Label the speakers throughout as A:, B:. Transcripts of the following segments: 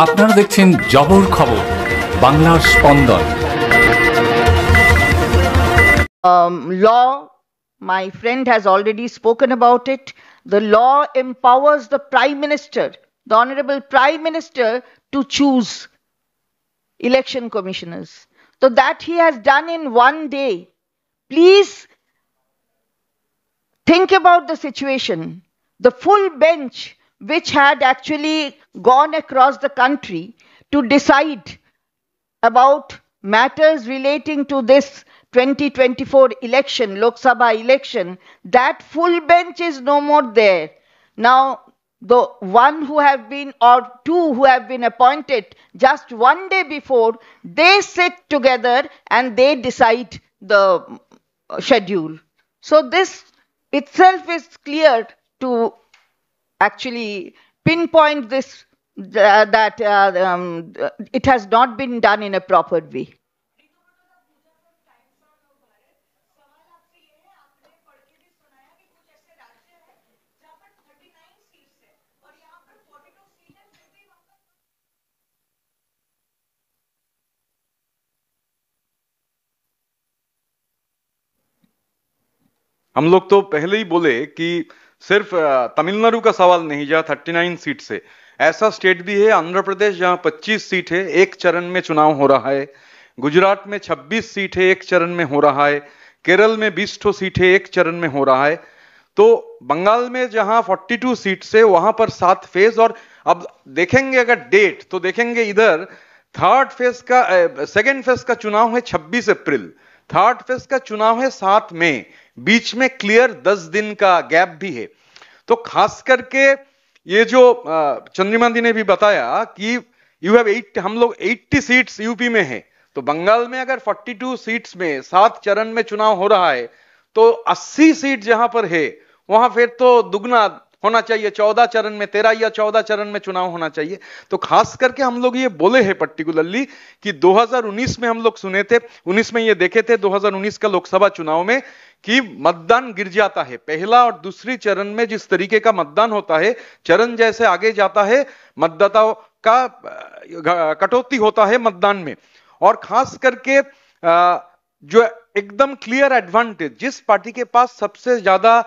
A: আপনারা দেখছেন জবর খবর, বাংলার স্পন্দন।
B: Law, my friend has already spoken about it. The law empowers the Prime Minister, the Honorable Prime Minister, to choose election commissioners. So that he has done in one day. Please think about the situation. The full bench, which had actually gone across the country to decide about matters relating to this 2024 election, Lok Sabha election, that full bench is no more there. Now, the one who have been, or two who have been appointed just one day before, they sit together and they decide the schedule. So this itself is clear to actually pinpoint this, that it has not been done in a proper way.
C: हम लोग तो पहले ही बोले कि सिर्फ तमिलनाडु का सवाल नहीं, जहां 39 सीट से ऐसा स्टेट भी है आंध्र प्रदेश जहां 25 सीट है, एक चरण में चुनाव हो रहा है। गुजरात में 26 सीट है, एक चरण में हो रहा है। केरल में 20 सीट है, एक चरण में हो रहा है। तो बंगाल में जहां 42 सीट से वहां पर 7 फेज। और अब देखेंगे अगर डेट तो देखेंगे इधर सेकेंड फेज का चुनाव है 26 अप्रैल, थर्ड फेज का चुनाव है 7 मई, बीच में क्लियर 10 दिन का गैप भी है। तो खास करके ये जो चंद्रिमा दी ने भी बताया कि हम लोग 80 सीट्स यूपी में है, तो बंगाल में अगर 42 सीट्स में 7 चरण में चुनाव हो रहा है तो 80 सीट जहां पर है वहां फिर तो दुगना होना चाहिए, 14 चरण में 13 या 14 चरण में चुनाव होना चाहिए। तो खास करके हम लोग ये बोले हैं पर्टिकुलरली कि 2019 में हम लोग सुने थे, 19 में ये देखे थे 2019 का लोकसभा चुनाव में कि मतदान गिर जाता है। पहला और दूसरी चरण में जिस तरीके का मतदान होता है, चरण जैसे आगे जाता है मतदाताओं का कटौती होता है मतदान में। और खास करके जो एकदम क्लियर एडवांटेज, जिस पार्टी के पास सबसे ज्यादा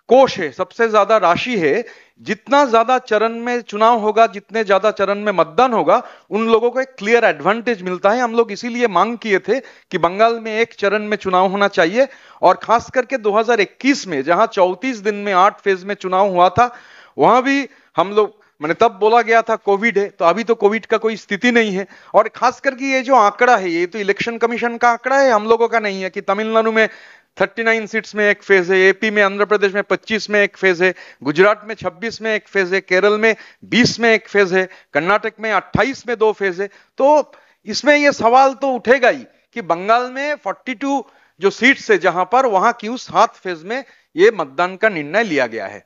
C: कोष है, सबसे ज्यादा राशि है, जितना ज्यादा चरण में चुनाव होगा, जितने ज्यादा चरण में मतदान होगा, उन लोगों को एक क्लियर एडवांटेज मिलता है। हम लोग इसीलिए मांग किए थे कि बंगाल में एक चरण में चुनाव होना चाहिए। और खास करके 2021 में जहां 34 दिन में 8 फेज में चुनाव हुआ था, वहां भी हम लोग तब बोला गया था कोविड है, तो अभी तो कोविड का कोई स्थिति नहीं है। और खास करके ये जो आंकड़ा है, ये तो इलेक्शन कमीशन का आंकड़ा है, हम लोगों का नहीं है, कि तमिलनाडु में 39 सीट्स में एक फेज है, एपी में, आंध्र प्रदेश में 25 में एक फेज है, गुजरात में 26 में एक फेज है, केरल में 20 में एक फेज है, कर्नाटक में 28 में 2 फेज है। तो इसमें यह सवाल तो उठेगा ही कि बंगाल में 42 जो सीट्स है जहां पर, वहां क्यों 7 फेज में ये मतदान का निर्णय लिया गया है।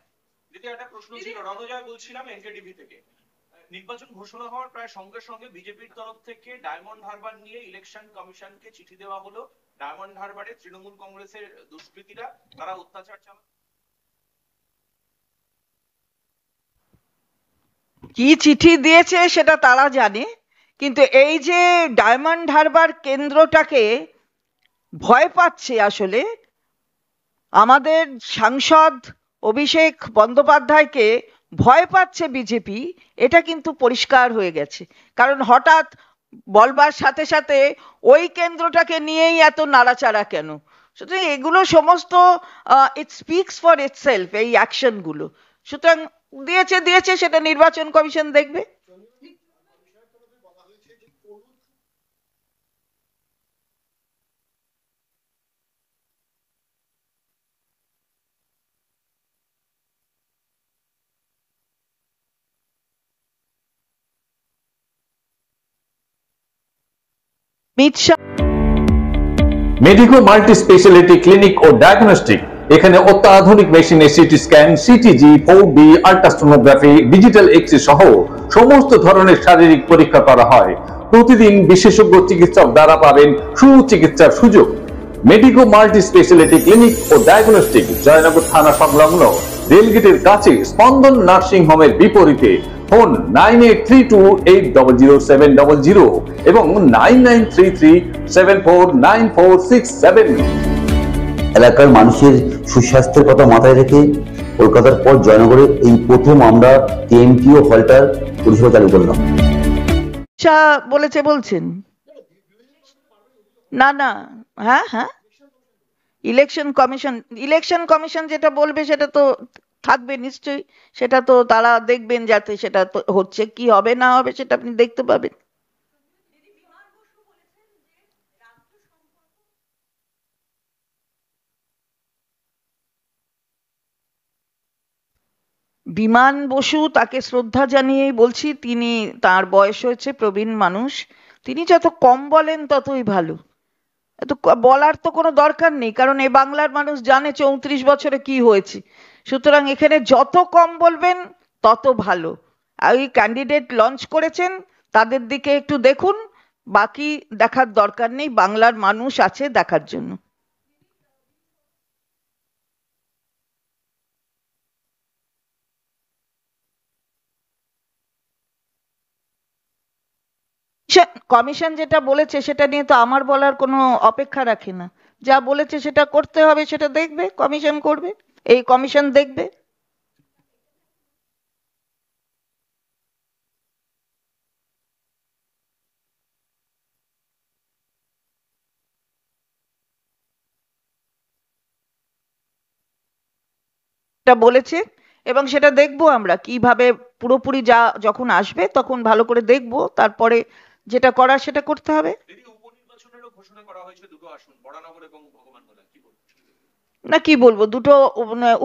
D: নির্বাচন ঘোষণা হওয়ার প্রায় সঙ্গে সঙ্গে বিজেপির তরফ থেকে ডায়মন্ড হারবার নিয়ে ইলেকশন কমিশনকে চিঠি দেওয়া হলো। ডায়মন্ড হারবারে তৃণমূল কংগ্রেসের দুষ্কৃতীরা তারা অত্যাচার চালায়।
B: কি চিঠি দিয়েছে সেটা তারা জানে, কিন্তু এই যে ডায়মন্ড হারবার কেন্দ্রটাকে ভয় পাচ্ছে আসলে আমাদের সাংসদ অভিষেক বন্দ্যোপাধ্যায়কে ভয় পাচ্ছে বিজেপি, এটা কিন্তু পরিষ্কার হয়ে গেছে। কারণ হঠাৎ বলবার সাথে সাথে ওই কেন্দ্রটাকে নিয়েই এত নাড়াচাড়া কেন? সুতরাং এগুলো সমস্ত ইট স্পিক্স ফর ইটসেলফ, এই অ্যাকশনগুলো। সুতরাং দিয়েছে সেটা নির্বাচন কমিশন দেখবে।
E: মেডিকো মাল্টি স্পেশালিটি ক্লিনিক ও ডায়াগনস্টিক, এখানে অত্যাধুনিক মেশিনে CT scan, CTG, 4D ultrasonography, digital X-ray সহ সমস্ত ধরনের শারীরিক পরীক্ষা করা হয়। প্রতিদিন বিশেষজ্ঞ চিকিৎসক দ্বারা পাবেন সুচিকিৎসার সুযোগ। মেডিকো মাল্টি স্পেশালিটি ক্লিনিক ও ডায়াগনস্টিক জয়নগর থানা সংলগ্ন রেলগেটের কাছে স্পন্দন নার্সিং হোমের বিপরীতে ফোন 9832800700 এবং 9933749467।
F: এলাকার মানুষের সুস্বাস্থ্যের কথা মাথায় রেখে কলকাতার পর জয়নগরে এই প্রথম আমরা টিএমটিও হলটার পরিষেবা চালু করলাম।
B: বলেছে বলছেন না না, হ্যাঁ হ্যাঁ, ইলেকশন কমিশন যেটা বলবে সেটা তো থাকবে নিশ্চয়ই, সেটা তো তারা দেখবেন যাতে সেটা হচ্ছে, কি হবে না হবে সেটা আপনি দেখতে পাবেন। বিমান বসু, তাকে শ্রদ্ধা জানিয়েই বলছি, তিনি, তার বয়স হয়েছে, প্রবীণ মানুষ, তিনি যত কম বলেন ততই ভালো। এত বলার তো কোনো দরকার নেই, কারণ এই বাংলার মানুষ জানে 34 বছরে কি হয়েছে, সুতরাং এখানে যত কম বলবেন তত ভালো। আর ওই ক্যান্ডিডেট লঞ্চ করেছেন, তাদের দিকে একটু দেখুন, বাকি দেখার দরকার নেই, বাংলার মানুষ আছে দেখার জন্য। কমিশন যেটা বলেছে সেটা নিয়ে তো আমার বলার কোনো অপেক্ষা রাখে না, যা বলেছে সেটা করতে হবে, সেটা দেখবে কমিশন, করবে এই কমিশন দেখবে। এটা বলেছে এবং সেটা দেখবো আমরা কিভাবে পুরোপুরি, যা যখন আসবে তখন ভালো করে দেখবো, তারপরে যেটা করার সেটা করতে হবে।
D: দিদি, উপনির্বাচনেরও ঘোষণা করা হয়েছে দুটো আসন, বরানগর এবং ভগবানগোলা, কি বলবো?
B: না কি বলবো, দুটো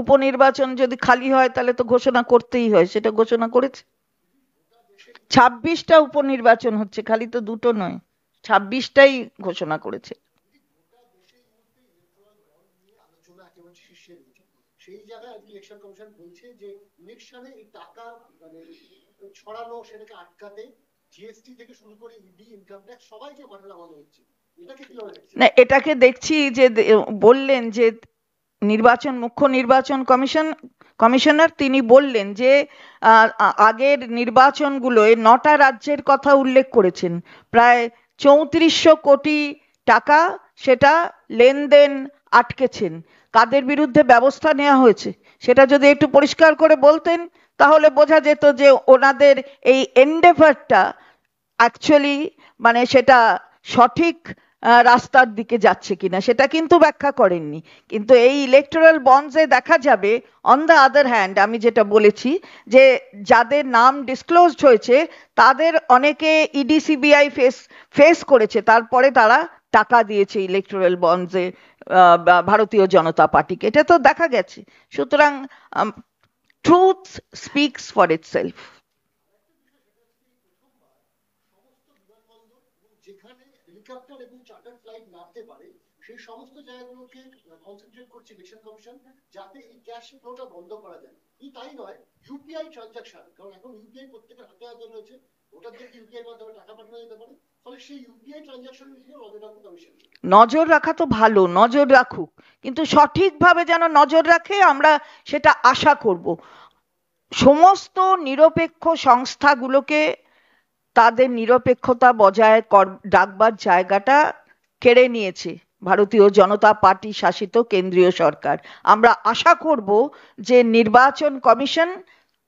B: উপনির্বাচন যদি খালি হয় তাহলে তো ঘোষণা করতেই হয়, সেটা ঘোষণা করেছে। 26টা উপনির্বাচন হচ্ছে, খালি তো দুটো নয়, 26টাই ঘোষণা করেছে।
G: সেই জায়গায় ইলেকশন কমিশন বলছে যে ইলেকশনে এই টাকা মানে ছড়ানো, সেটাকে আটকাতে জিএসটি থেকে শুরু করে ইডি, ইনকাম ট্যাক্স সবাইকে মাঠে নামানো হচ্ছে। এটাকে কি বলে?
B: না, এটাকে দেখছি যে বললেন যে মুখ্য নির্বাচন কমিশনার তিনি বললেন যে আগের নির্বাচনগুলোয় 9টা রাজ্যের কথা উল্লেখ করেছেন, প্রায় 3400 কোটি টাকা সেটা লেনদেন আটকেছেন, কাদের বিরুদ্ধে ব্যবস্থা নেওয়া হয়েছে সেটা যদি একটু পরিষ্কার করে বলতেন তাহলে বোঝা যেত যে ওনাদের এই এন্ডেভারটা অ্যাকচুয়ালি মানে সেটা সঠিক রাস্তার দিকে যাচ্ছে কিনা, সেটা কিন্তু ব্যাখ্যা করেননি। কিন্তু এই ইলেকটোরাল বন্ডসে দেখা যাবে, অন দ্য আদার হ্যান্ড, আমি যেটা বলেছি যে যাদের নাম ডিসক্লোজড হয়েছে তাদের অনেকে ইডি সিবিআই ফেস করেছে, তারপরে তারা টাকা দিয়েছে ইলেকটোরাল বন্ডসে ভারতীয় জনতা পার্টিকে, এটা তো দেখা গেছে। সুতরাং ট্রুথ স্পিক্স ফর ইটসেলফ।
G: যেখানে হেলিকপ্টার এবং চার্টার ফ্লাইট নামতে পারে সেই সমস্ত জায়গাগুলোকে কনসেন্ট্রেট করছে ইলেকশন কমিশন, যাতে এই ক্যাশ ফ্লোটা বন্ধ করা যায়। এই তাই নয়, ইউপিআই ট্রানজাকশন, কারণ এখন ইউপিআই প্রত্যেকের হাতে হাতে রয়েছে, ওটাদেরকে ইউপিআই মাধ্যমে টাকা পাঠানো যেতে পারে, ফলে সেই ইউপিআই ট্রানজাকশন নিয়ে নজর রাখবে কমিশন।
B: নজর রাখা তো ভালো, নজর রাখুক, কিন্তু সঠিকভাবে যেন নজর রাখে আমরা সেটা আশা করব। সমস্ত নিরপেক্ষ সংস্থাগুলোকে তাদের নিরপেক্ষতা বজায় রাখবার জায়গাটা কেড়ে নিয়েছে ভারতীয় জনতা পার্টি শাসিত কেন্দ্রীয় সরকার। আমরা আশা করব যে নির্বাচন কমিশন,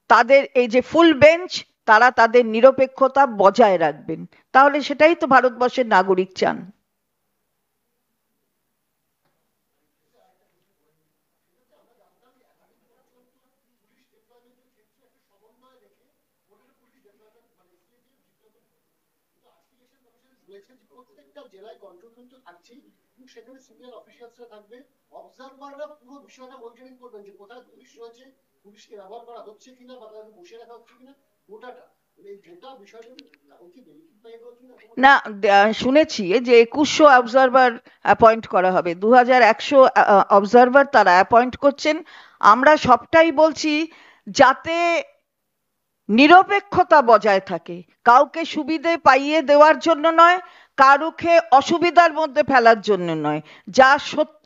B: তাদের এই যে ফুল বেঞ্চ, তারা তাদের নিরপেক্ষতা বজায় রাখবেন, তাহলে সেটাই তো ভারতবর্ষের নাগরিক চান।
G: প্রত্যেকটা জেলায় কন্ট্রোল রুম তো থাকছেই, সেখানে সিনিয়র অফিসার্সরা থাকবে, অবজারভাররা পুরো বিষয়টা মনিটরিং করবেন যে কোথায় পুলিশ রয়েছে, পুলিশকে ব্যবহার করা হচ্ছে কিনা বা তাদের বসে রাখা হচ্ছে কিনা, গোটাটা এই গোটা বিষয়টা না।
B: শুনেছি যে 2100 অবজারভার অ্যাপয়েন্ট করা হবে, 2100 অবজারভার তারা অ্যাপয়েন্ট করছেন। আমরা সবটাই বলছি যাতে নিরপেক্ষতা বজায় থাকে, কাউকে সুবিধে পাইয়ে দেওয়ার জন্য নয়, কারুকে অসুবিধার মধ্যে ফেলার জন্য নয়, যা সত্য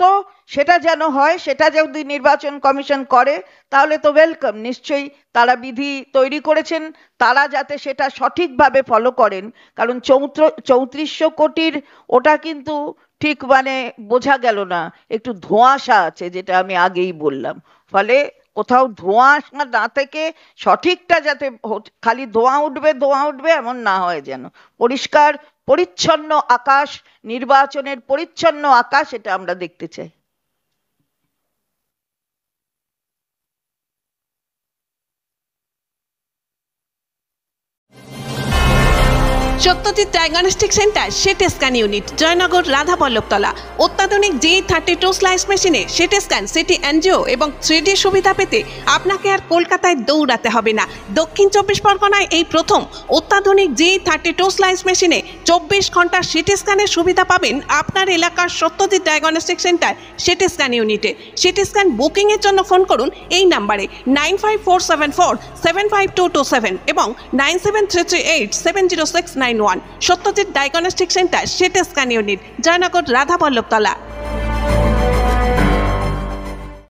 B: সেটা যেন হয়। সেটা যদি নির্বাচন কমিশন করে তাহলে তো ওয়েলকাম, নিশ্চয়ই তারা বিধি তৈরি করেছেন, তারা যাতে সেটা সঠিকভাবে ফলো করেন। কারণ 3400 কোটির ওটা কিন্তু ঠিক মানে বোঝা গেল না, একটু ধোঁয়াশা আছে, যেটা আমি আগেই বললাম। ফলে কোথাও ধোঁয়াশা না থেকে সঠিকটা যাতে খালি ধোঁয়া উঠবে এমন না হয়, যেন পরিষ্কার পরিচ্ছন্ন আকাশ, নির্বাচনের পরিচ্ছন্ন আকাশ, এটা আমরা দেখতে চাই।
H: Satyajit diagnostic centre CT scan unit, Joynagar, Radhaballavtala. অত্যাধুনিক G32 স্লাইস মেশিনে সিটি স্ক্যান, সিটি এনজিও এবং 3D সুবিধা পেতে আপনাকে আর কলকাতায় দৌড়াতে হবে না। দক্ষিণ 24 পরগনায় এই প্রথম অত্যাধুনিক G32 স্লাইস মেশিনে 24 ঘন্টা সিটি স্ক্যানের সুবিধা পাবেন আপনার এলাকার Satyajit diagnostic centre CT scan ইউনিটে। সিটি স্ক্যান বুকিং এর জন্য ফোন করুন এই নাম্বারে 9547475227 এবং 9733870691। Satyajit diagnostic centre CT scan unit, Joynagar, Radhaballavtala.